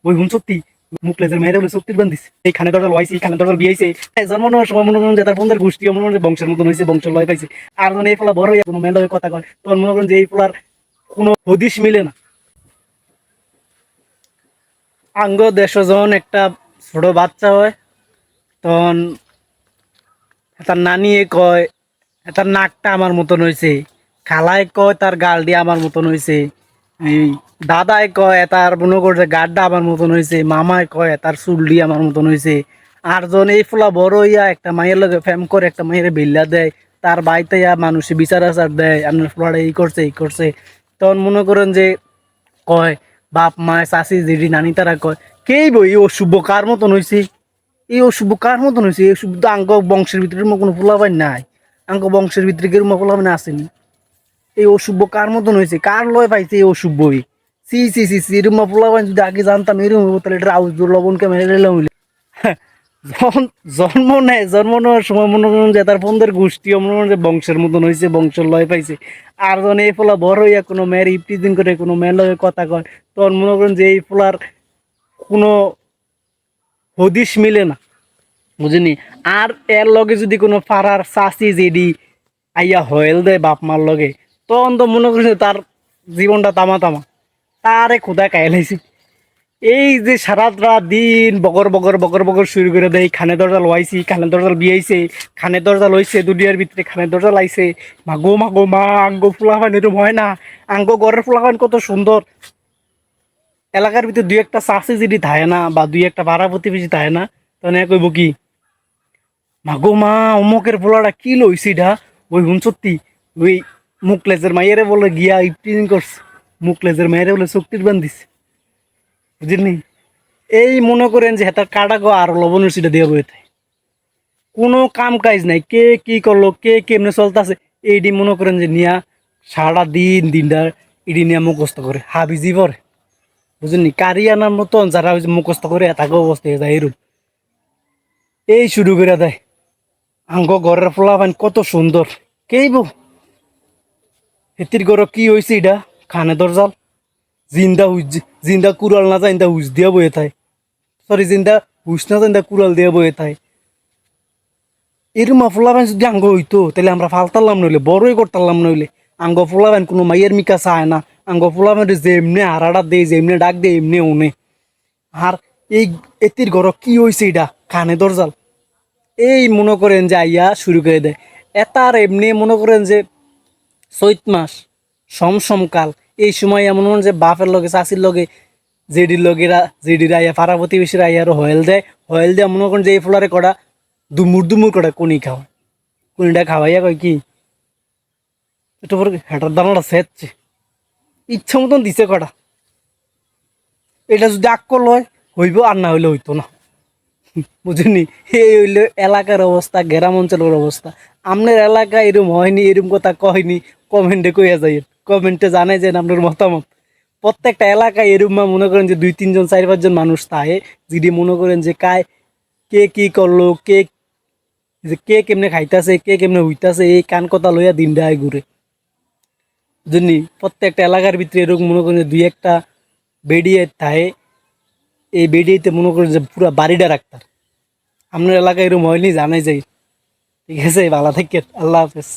ওই হুন সত্যি মুখলেজের মেয়েরা বলে সত্যির বান্ধিস এই খানে দরজা লইছি খানে দরজা বিয়েছে জন্ম নেওয়ার সময় মনে করেন যে তার বন্ধের গোষ্ঠী মনে করেন বংশের মতন হয়েছে বংশের লয় পাইছে আর যখন এই ফলা বড় হইয়া কোনো মেয়ের কথা কয় তখন মনে করেন যে এই ফলার কোনো হদিশ মিলে না। আঙ্গ দেশ যখন একটা ছোট বাচ্চা হয় তখন তার নানিয়ে কয় তার নাকটা আমার মতন হয়েছে, খালায় কয় তার গাল দিয়ে আমার মতন হয়েছে, এই দাদায় কয় তার মনে করছে গাড্ডা আমার মতন হয়েছে, মামায় কয় তার চুল দিয়ে আমার মতন হয়েছে। আর যখন এই ফোলা বড় হইয়া একটা মায়ের লগে ফ্যাম করে একটা মায়ের বেল্লা দেয় তার বাড়িতে মানুষে বিচার আচার দেয় আপনার ফোলাটা এই করছে তখন মনে করেন যে কয় বাপ মায় চাষি দিদি নানি তারা কয় কেই বই এই অশুভ কার মতন হয়েছে, এই অশুভ কার মতন হয়েছে, এই অশুভ তো আঙ্গ বংশের ভিতরে কোনো ফুলাবাই নাই, আঙ্গ বংশের ভিতরে কেউ ফুলাবাই আসেনি, এই অশুভ কার মতন হয়েছে কার লয় পাইছে এই অশুভই সি সি সি সি এরম ফুলাবাই যদি আগে জানতাম এরকম হবো তাহলে এটা আউশ লবণকে মেরে নিলাম হইলে। যখন জন্ম নেওয়ার সময় মনে করেন যে তার বন্ধের গোষ্ঠীও মনে করেন যে বংশের মতন হয়েছে বংশের লয় পাইছে আর যখন এই ফোলা বড় হইয়া কোনো মেয়ের ইফটিজিং করে কোনো মেয়ের লগে কথা কয় তখন মনে করেন যে এই ফোলার কোনো হদিশ মিলে না বুঝিনি। আর এর লগে যদি কোনো পাড়ার চাষি যেডি আইয়া হয়েল দেয় বাপ মার লগে তখন তো মনে করছে তার জীবনটা তামা তামা তারে খোদা কাইলাইছি। এই যে সারা রাত দিন বগর বগর বগর বগর শুরু করে দেয় খানে দরজা লইছি খানে দরজা বিয়েছে খানে দরজা লইছে দুনিয়ার ভিতরে খানে দরজা লাইছে মাগো মা আঙ্গ ফুলাফান এরকম হয় না, আঙ্গ ঘরের ফুলাফান কত সুন্দর। এলাকার ভিতরে দুই একটা চাষি যদি থাকে না বা দুই একটা ভাড়া প্রতিবেশী থাকে না তখন কইব কি মাগো মা অমুকের পোলাটা কি লইছি ডা ওই হুন সত্যি ওই মুখলেজের মাইয়ারে বলে গিয়া ইফটিজিং করছে, মুখলেজের মাইয়ারে বলে চুক্তির বান্ধিস বুঝলি। এই মনে করেন যে হেতার কাটা গো আর লবণের সিটা দিয়ে বইতে কোনো কাম কাজ নাই, কে কি করলো কে কেমনে চলতেছে এইডি মনে করেন যে নিয়া সারা দিনটা ইডি নিয়ে মুখস্থ করে হাবিজি পরে বুঝলি। কারিয়ানার মতন যারা মুখস্থ করে তাকে অবস্থা হয়ে যায় এরূপ এই শুরু করে দেয় আঙ্গ ঘরের পোলাপান কত সুন্দর কেই বউ হেতির ঘর কি হয়েছে এটা খানে দরজাল জিন্দা কুড়াল না যায় হুস দিয়া বয়ে থায়, সরি জিন্দা হুস না যায় কুড়াল দিয়া বয়ে থায়। এরম পোলাপান যদি আঙ্গ হইতো তাহলে আমরা ফালতারলাম নইলে বড়ই করতারলাম নইলে আঙ্গ পোলাপান কোনো মাইয়ের মিকা চায় না, আঙ্গ পোলাপান যে এমনি হারাটা দেয় যে এমনি ডাক দেয় এমনি উনে। আর এই এতির ঘর কি হয়েছে এটা খানে দরজাল এই মনে করেন যে আইয়া শুরু করে দেয় এতার এমনি মনে করেন যে চৈত মাস সমকাল এই সময় এমন যে বাপের লগে চাষির লগে জেডির আইয়া পাড়া প্রতিবেশীর আইয়া আরো হয়েল দেয় মনে করেন যে এই ফোলারে কটা দুমুর কটা কনি খাওয়ায় কনিটা খাওয়াইয়া কয় কি একটু পরে হেঁটার দানাটা সেচ্ছে ইচ্ছা মতন দিছে কটা, এটা যদি আক্কল হয় হইব আর না হইলে হইতো না বুঝিনি। এই হইলে এলাকার অবস্থা গ্রাম অঞ্চলের অবস্থা। আপনার এলাকা এরম হয়নি এরম কথা কয়নি কমেন্টে কইয়া যাই, কমেন্টে জানাই যায় আপনার মতামত। প্রত্যেকটা এলাকায় এরম মনে করেন যে 2-3 জন 4-5 জন মানুষ থাকে যদি মনে করেন যে কে কি করলো কে কেমনে খাইতাছে কে কেমনে হইতাছে এই কান কথা লইয়া দিন দেয় ঘুরে বুঝলি। প্রত্যেকটা এলাকার ভিতরে এরকম মনে করেন যে 2-1টা বেডিয়ে থাকে, এই বেডিয়েতে মনে করেন যে পুরো বাড়িটা রাখতার। আপনার এলাকায় এরকম হয়নি জানাই যাই। ঠিক আছে ভালো থাকেন, আল্লাহ হাফেজ।